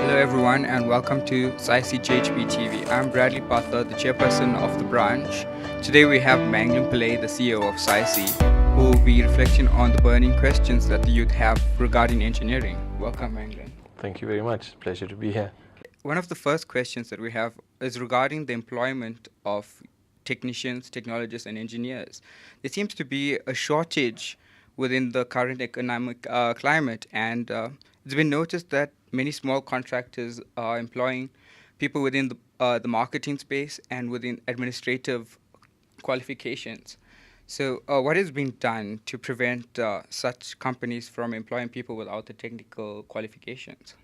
Hello everyone and welcome to SAICE JHP TV. I'm Bradley Butler, the chairperson of the branch. Today we have Manglin Pillay, the CEO of SAICE, who will be reflecting on the burning questions that the youth have regarding engineering. Welcome, Manglin. Thank you very much. Pleasure to be here. One of the first questions that we have is regarding the employment of technicians, technologists, and engineers. There seems to be a shortage within the current economic climate, and it's been noticed that many small contractors are employing people within the marketing space and within administrative qualifications. So what has been done to prevent such companies from employing people without the technical qualifications?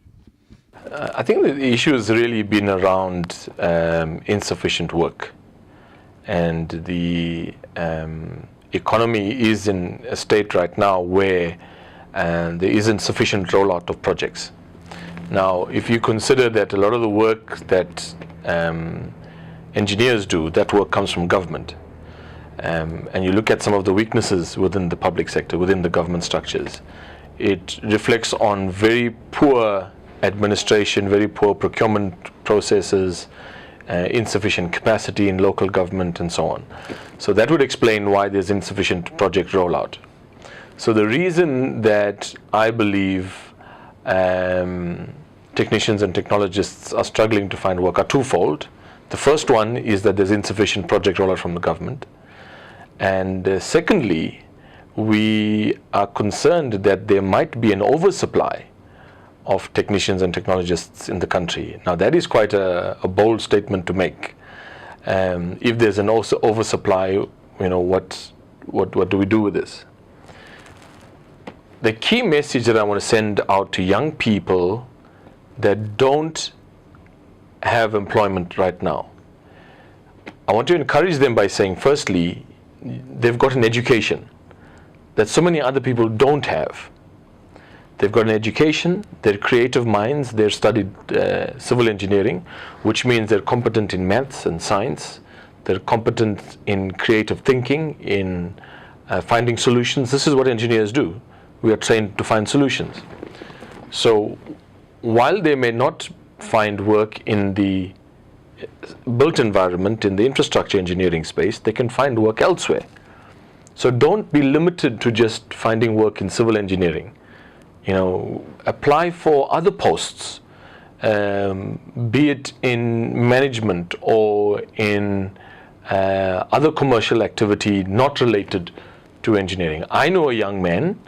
I think the issue has really been around insufficient work, and the economy is in a state right now where there isn't sufficient rollout of projects. Now, if you consider that a lot of the work that engineers do, that work comes from government, and you look at some of the weaknesses within the public sector, within the government structures, it reflects on very poor administration, very poor procurement processes, insufficient capacity in local government, and so on. So that would explain why there's insufficient project rollout. So the reason that I believe technicians and technologists are struggling to find work are twofold. The first one is that there's insufficient project rollout from the government. And secondly, we are concerned that there might be an oversupply of technicians and technologists in the country. Now that is quite a bold statement to make. If there's an oversupply, what do we do with this? The key message that I want to send out to young people that don't have employment right now, I want to encourage them by saying, firstly, they've got an education that so many other people don't have. They've got an education, they're creative minds, they've studied civil engineering, which means they're competent in maths and science, they're competent in creative thinking, in finding solutions. This is what engineers do. We are trained to find solutions. So while they may not find work in the built environment, in the infrastructure engineering space, they can find work elsewhere. So don't be limited to just finding work in civil engineering. Apply for other posts, be it in management or in other commercial activity not related to engineering. I know a young man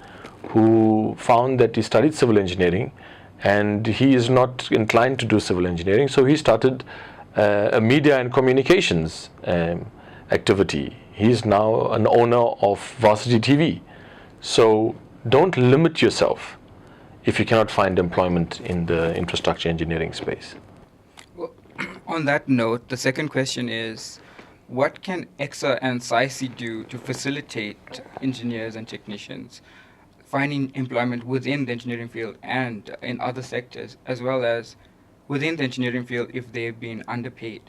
who found that he studied civil engineering and he is not inclined to do civil engineering, so he started a media and communications activity. He is now an owner of Varsity TV. So don't limit yourself if you cannot find employment in the infrastructure engineering space. Well, on that note, the second question is, what can EXA and SAICE do to facilitate engineers and technicians finding employment within the engineering field and in other sectors, as well as within the engineering field if they've been underpaid?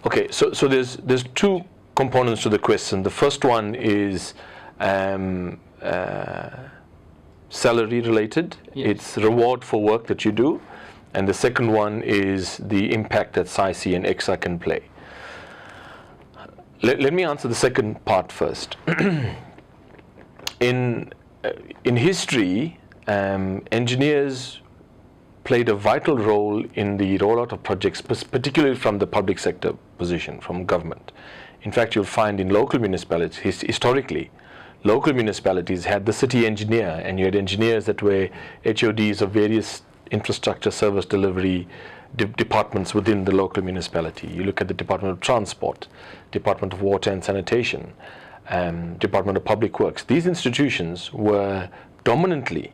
Okay, so there's two components to the question. The first one is salary related. Yes. It's reward for work that you do. And the second one is the impact that SAICE and EXA can play. Let me answer the second part first. In history, engineers played a vital role in the rollout of projects, particularly from the public sector position, from government. In fact, you'll find in local municipalities, historically, local municipalities had the city engineer, and you had engineers that were HODs of various infrastructure service delivery departments within the local municipality. You look at the Department of Transport, Department of Water and Sanitation, Department of Public Works. These institutions were dominantly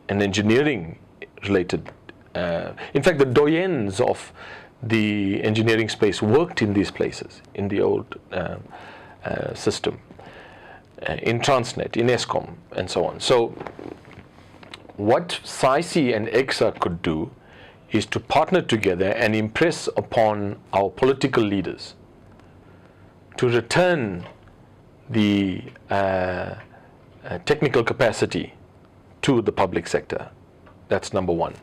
an engineering related. In fact, the doyens of the engineering space worked in these places in the old system, in Transnet, in ESCOM, and so on. So what SAICE and EXA could do is to partner together and impress upon our political leaders to return the technical capacity to the public sector. That's number one.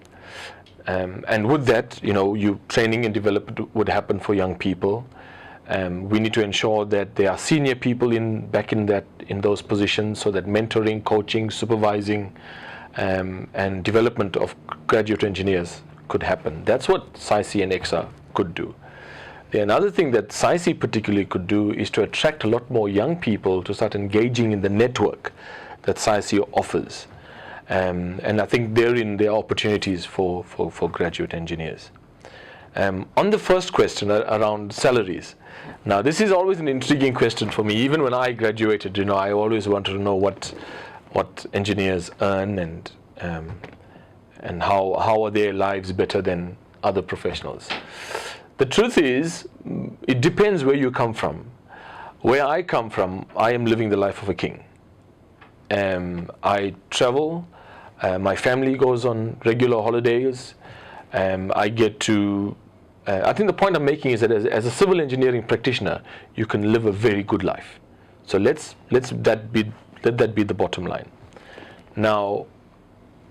And with that, you training and development would happen for young people. We need to ensure that there are senior people back in those positions, so that mentoring, coaching, supervising, and development of graduate engineers could happen. That's what SAICE and EXA could do. Another thing that SAICE particularly could do is to attract a lot more young people to start engaging in the network that SAICE offers. And I think therein there are opportunities for graduate engineers. On the first question around salaries, now this is always an intriguing question for me. Even when I graduated, I always wanted to know what engineers earn and how are their lives better than other professionals. The truth is, it depends where you come from. Where I come from, I am living the life of a king. I travel. My family goes on regular holidays. I get to. I think the point I'm making is that as a civil engineering practitioner, you can live a very good life. So let that be the bottom line. Now,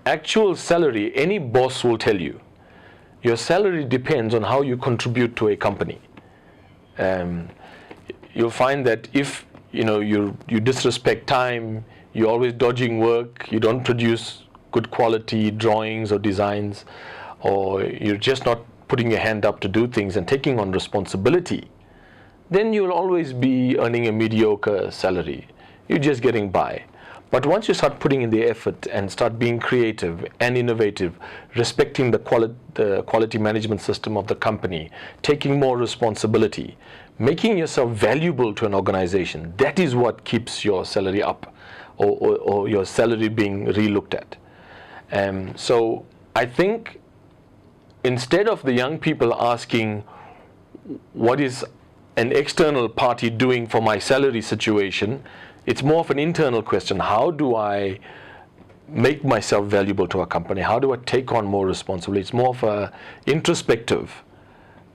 actual salary, any boss will tell you, your salary depends on how you contribute to a company. You'll find that if you disrespect time, you're always dodging work, you don't produce good quality drawings or designs, or you're just not putting your hand up to do things and taking on responsibility, then you'll always be earning a mediocre salary. You're just getting by. But once you start putting in the effort and start being creative and innovative, respecting the quality management system of the company, taking more responsibility, making yourself valuable to an organization, that is what keeps your salary up, or your salary being re-looked at. So I think instead of the young people asking, what is an external party doing for my salary situation, it's more of an internal question. How do I make myself valuable to a company? How do I take on more responsibility? It's more of an introspective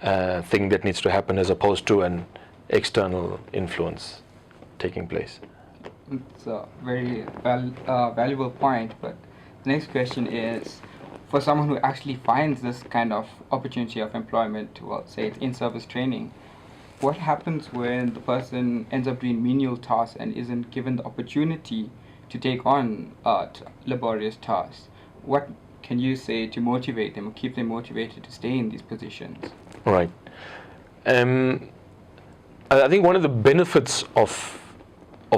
thing that needs to happen, as opposed to an external influence taking place. It's a very valuable point, but the next question is, for someone who actually finds this kind of opportunity of employment, well, say it's in-service training, what happens when the person ends up doing menial tasks and isn't given the opportunity to take on laborious tasks? What can you say to motivate them or keep them motivated to stay in these positions? Right. I think one of the benefits of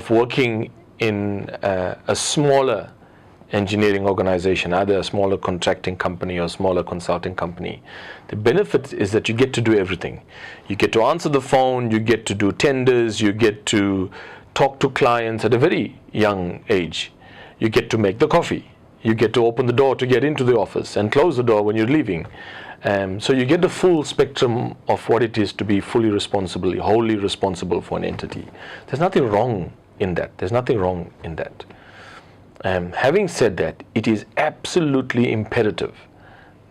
working in a smaller engineering organization, either a smaller contracting company or a smaller consulting company, the benefit is that you get to do everything. You get to answer the phone, you get to do tenders, you get to talk to clients at a very young age. You get to make the coffee. You get to open the door to get into the office and close the door when you're leaving. So you get the full spectrum of what it is to be wholly responsible for an entity. There's nothing wrong in that. Having said that, it is absolutely imperative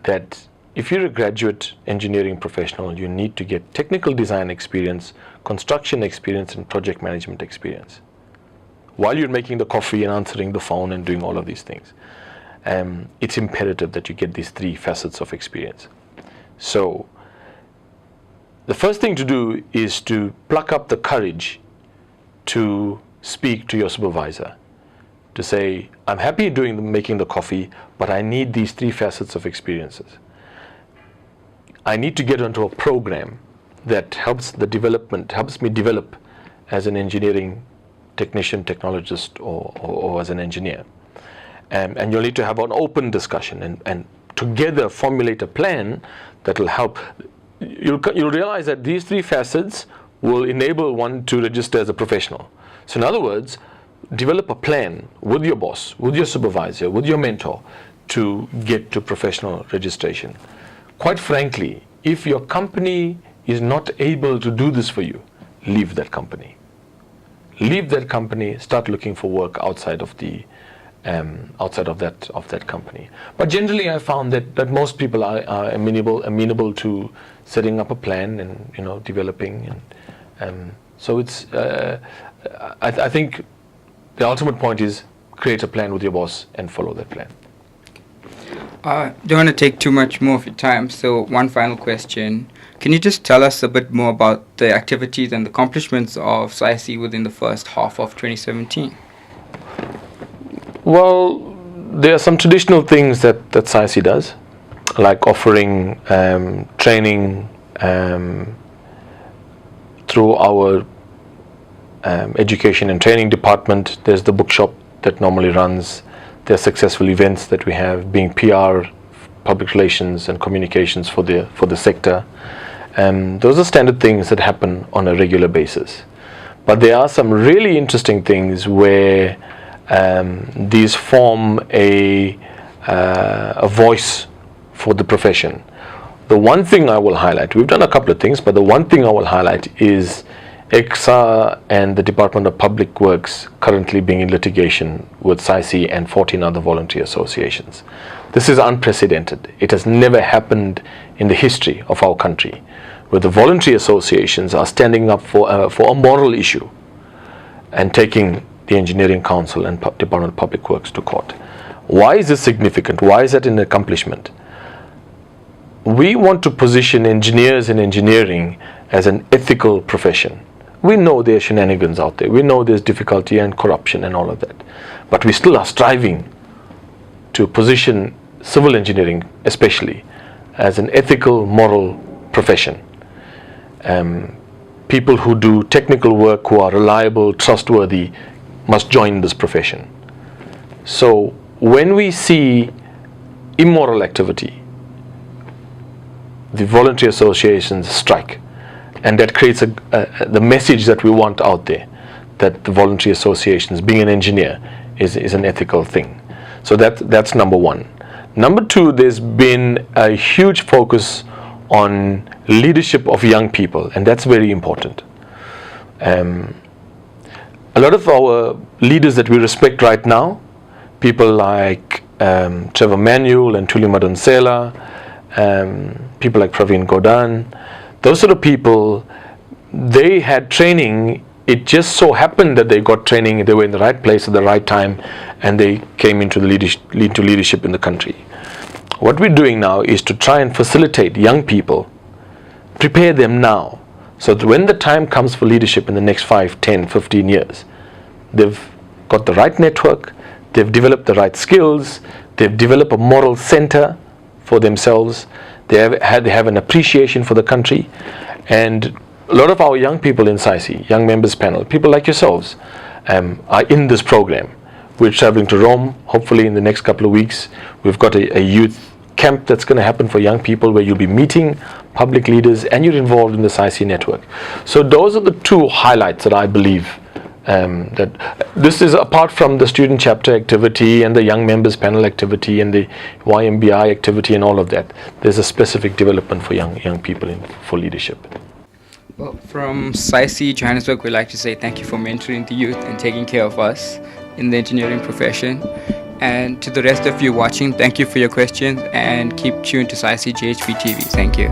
that if you're a graduate engineering professional, you need to get technical design experience, construction experience, and project management experience while you're making the coffee and answering the phone and doing all of these things. It's imperative that you get these three facets of experience. So the first thing to do is to pluck up the courage to speak to your supervisor, to say, I'm happy making the coffee, but I need these three facets of experiences. I need to get onto a program that helps me develop as an engineering technician, technologist, or as an engineer. And you'll need to have an open discussion and together formulate a plan that will help. You'll realize that these three facets will enable one to register as a professional. So in other words, develop a plan with your boss, with your supervisor, with your mentor to get to professional registration. Quite frankly, if your company is not able to do this for you, leave that company. Leave that company, start looking for work outside of that company. But generally I found that most people are amenable to setting up a plan and developing, and so it's I think the ultimate point is create a plan with your boss and follow that plan. Don't want to take too much more of your time, so one final question. Can you just tell us a bit more about the activities and accomplishments of SAICE within the first half of 2017? Well, there are some traditional things that SAICE does, like offering training through our education and training department. There's the bookshop that normally runs. There are successful events that we have, being PR, public relations and communications for the sector. Those are standard things that happen on a regular basis. But there are some really interesting things where these form a voice for the profession. The one thing I will highlight, we've done a couple of things, but the one thing I will highlight is EXA and the Department of Public Works currently being in litigation with SAICE and 14 other voluntary associations. This is unprecedented. It has never happened in the history of our country, where the voluntary associations are standing up for a moral issue and taking the Engineering Council and Department of Public Works to court. Why is this significant? Why is that an accomplishment? We want to position engineers and engineering as an ethical profession. We know there are shenanigans out there. We know there's difficulty and corruption and all of that. But we still are striving to position civil engineering, especially, as an ethical, moral profession. People who do technical work, who are reliable, trustworthy, must join this profession. So when we see immoral activity, the voluntary associations strike. And that creates the message that we want out there, that the voluntary associations, being an engineer, is an ethical thing. So that's number one. Number two, there's been a huge focus on leadership of young people, and that's very important. A lot of our leaders that we respect right now, people like Trevor Manuel and Thuli Madonsela, people like Praveen Godan, those sort of people, they had training. It just so happened that they got training, they were in the right place at the right time, and they came into the leadership in the country. What we're doing now is to try and facilitate young people, prepare them now, so that when the time comes for leadership in the next 5, 10, 15 years, they've got the right network, they've developed the right skills, they've developed a moral center for themselves, they have an appreciation for the country. And a lot of our young people in SAICE, young members panel, people like yourselves, are in this program. We're traveling to Rome, hopefully in the next couple of weeks. We've got a youth camp that's going to happen for young people, where you'll be meeting public leaders and you're involved in the SAICE network. So those are the two highlights that I believe that this is, apart from the student chapter activity and the young members panel activity and the YMBI activity and all of that, there's a specific development for young people for leadership. Well, from SAICE Johannesburg, we'd like to say thank you for mentoring the youth and taking care of us in the engineering profession. And to the rest of you watching, thank you for your questions, and keep tuned to SAICE GHB TV. Thank you.